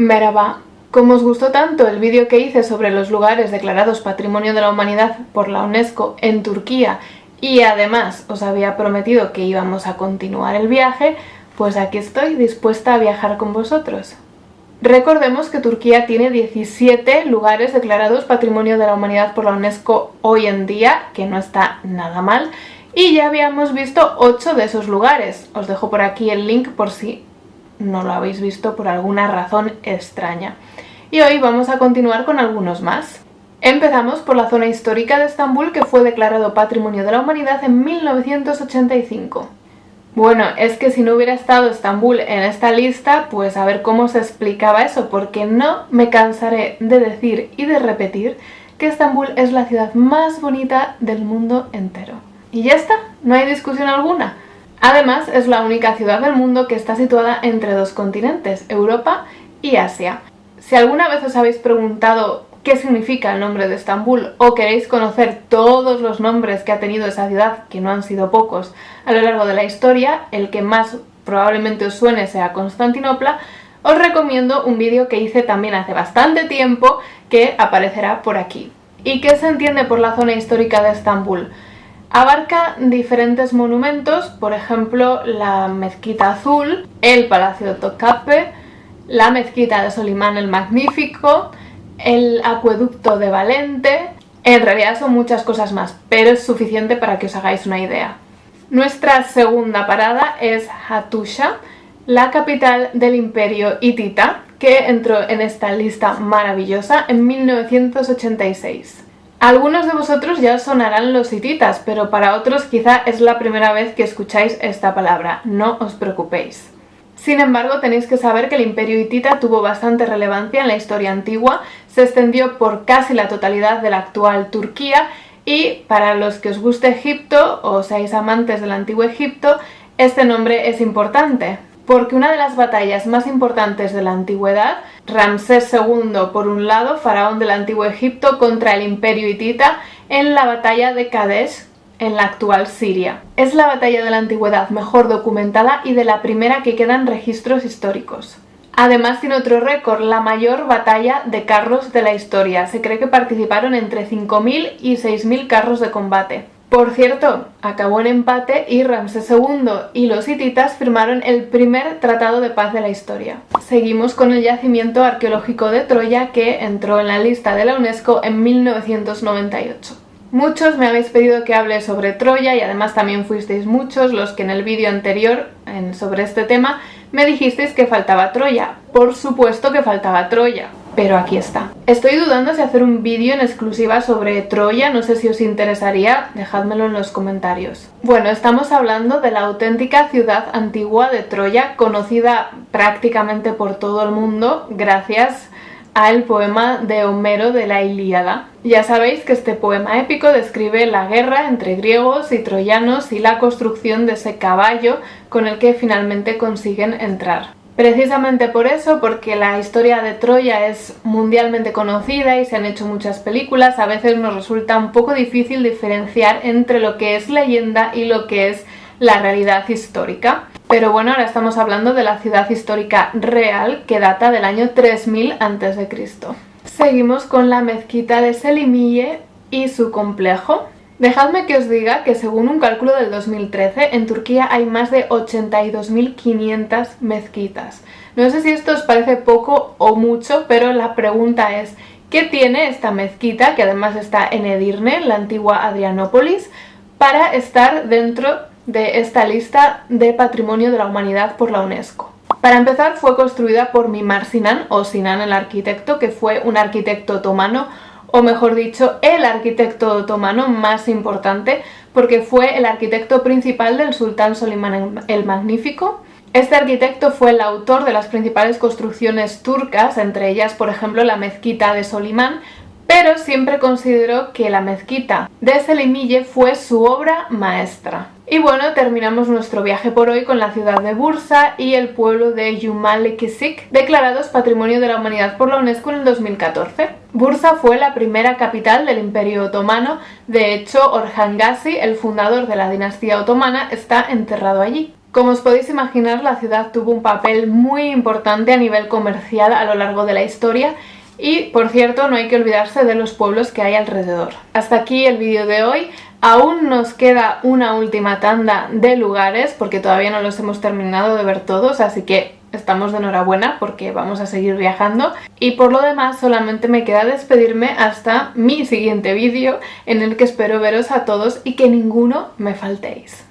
Merhaba. Como os gustó tanto el vídeo que hice sobre los lugares declarados Patrimonio de la Humanidad por la UNESCO en Turquía y además os había prometido que íbamos a continuar el viaje, pues aquí estoy dispuesta a viajar con vosotros. Recordemos que Turquía tiene 17 lugares declarados Patrimonio de la Humanidad por la UNESCO hoy en día, que no está nada mal, y ya habíamos visto 8 de esos lugares. Os dejo por aquí el link por si no lo habéis visto por alguna razón extraña. Y hoy vamos a continuar con algunos más. Empezamos por la zona histórica de Estambul, que fue declarado Patrimonio de la Humanidad en 1985. Bueno, es que si no hubiera estado Estambul en esta lista, pues a ver cómo se explicaba eso, porque no me cansaré de decir y de repetir que Estambul es la ciudad más bonita del mundo entero. Y ya está, no hay discusión alguna. Además, es la única ciudad del mundo que está situada entre dos continentes, Europa y Asia. Si alguna vez os habéis preguntado qué significa el nombre de Estambul o queréis conocer todos los nombres que ha tenido esa ciudad, que no han sido pocos, a lo largo de la historia, el que más probablemente os suene sea Constantinopla, os recomiendo un vídeo que hice también hace bastante tiempo que aparecerá por aquí. ¿Y qué se entiende por la zona histórica de Estambul? Abarca diferentes monumentos, por ejemplo la Mezquita Azul, el Palacio de Topkapı, la Mezquita de Solimán el Magnífico, el Acueducto de Valente. En realidad son muchas cosas más, pero es suficiente para que os hagáis una idea. Nuestra segunda parada es Hattusha, la capital del Imperio hitita, que entró en esta lista maravillosa en 1986. A algunos de vosotros ya os sonarán los hititas, pero para otros quizá es la primera vez que escucháis esta palabra, no os preocupéis. Sin embargo, tenéis que saber que el Imperio hitita tuvo bastante relevancia en la historia antigua, se extendió por casi la totalidad de la actual Turquía y para los que os guste Egipto o seáis amantes del antiguo Egipto, este nombre es importante, porque una de las batallas más importantes de la antigüedad, Ramsés II por un lado, faraón del antiguo Egipto, contra el Imperio hitita en la batalla de Kadesh, en la actual Siria. Es la batalla de la antigüedad mejor documentada y de la primera que quedan registros históricos. Además tiene otro récord, la mayor batalla de carros de la historia. Se cree que participaron entre 5.000 y 6.000 carros de combate. Por cierto, acabó en empate y Ramsés II y los hititas firmaron el primer tratado de paz de la historia. Seguimos con el yacimiento arqueológico de Troya, que entró en la lista de la UNESCO en 1998. Muchos me habéis pedido que hable sobre Troya y además también fuisteis muchos los que en el vídeo anterior sobre este tema me dijisteis que faltaba Troya. Por supuesto que faltaba Troya, pero aquí está. Estoy dudando si hacer un vídeo en exclusiva sobre Troya, no sé si os interesaría, dejádmelo en los comentarios. Bueno, estamos hablando de la auténtica ciudad antigua de Troya, conocida prácticamente por todo el mundo gracias al poema de Homero de la Ilíada. Ya sabéis que este poema épico describe la guerra entre griegos y troyanos y la construcción de ese caballo con el que finalmente consiguen entrar. Precisamente por eso, porque la historia de Troya es mundialmente conocida y se han hecho muchas películas, a veces nos resulta un poco difícil diferenciar entre lo que es leyenda y lo que es la realidad histórica. Pero bueno, ahora estamos hablando de la ciudad histórica real, que data del año 3000 a.C. Seguimos con la mezquita de Selimiye y su complejo. Dejadme que os diga que según un cálculo del 2013, en Turquía hay más de 82.500 mezquitas. No sé si esto os parece poco o mucho, pero la pregunta es, ¿qué tiene esta mezquita, que además está en Edirne, la antigua Adrianópolis, para estar dentro de esta lista de Patrimonio de la Humanidad por la UNESCO? Para empezar, fue construida por Mimar Sinan, o Sinan el arquitecto, que fue un arquitecto otomano, o mejor dicho, el arquitecto otomano más importante, porque fue el arquitecto principal del sultán Solimán el Magnífico. Este arquitecto fue el autor de las principales construcciones turcas, entre ellas, por ejemplo, la mezquita de Solimán, pero siempre consideró que la mezquita de Selimiye fue su obra maestra. Y bueno, terminamos nuestro viaje por hoy con la ciudad de Bursa y el pueblo de Yumalekisik, declarados Patrimonio de la Humanidad por la UNESCO en el 2014. Bursa fue la primera capital del Imperio Otomano, de hecho Orhan Gazi, el fundador de la dinastía otomana, está enterrado allí. Como os podéis imaginar, la ciudad tuvo un papel muy importante a nivel comercial a lo largo de la historia y, por cierto, no hay que olvidarse de los pueblos que hay alrededor. Hasta aquí el vídeo de hoy. Aún nos queda una última tanda de lugares porque todavía no los hemos terminado de ver todos, así que estamos de enhorabuena porque vamos a seguir viajando. Y por lo demás solamente me queda despedirme hasta mi siguiente vídeo, en el que espero veros a todos y que ninguno me faltéis.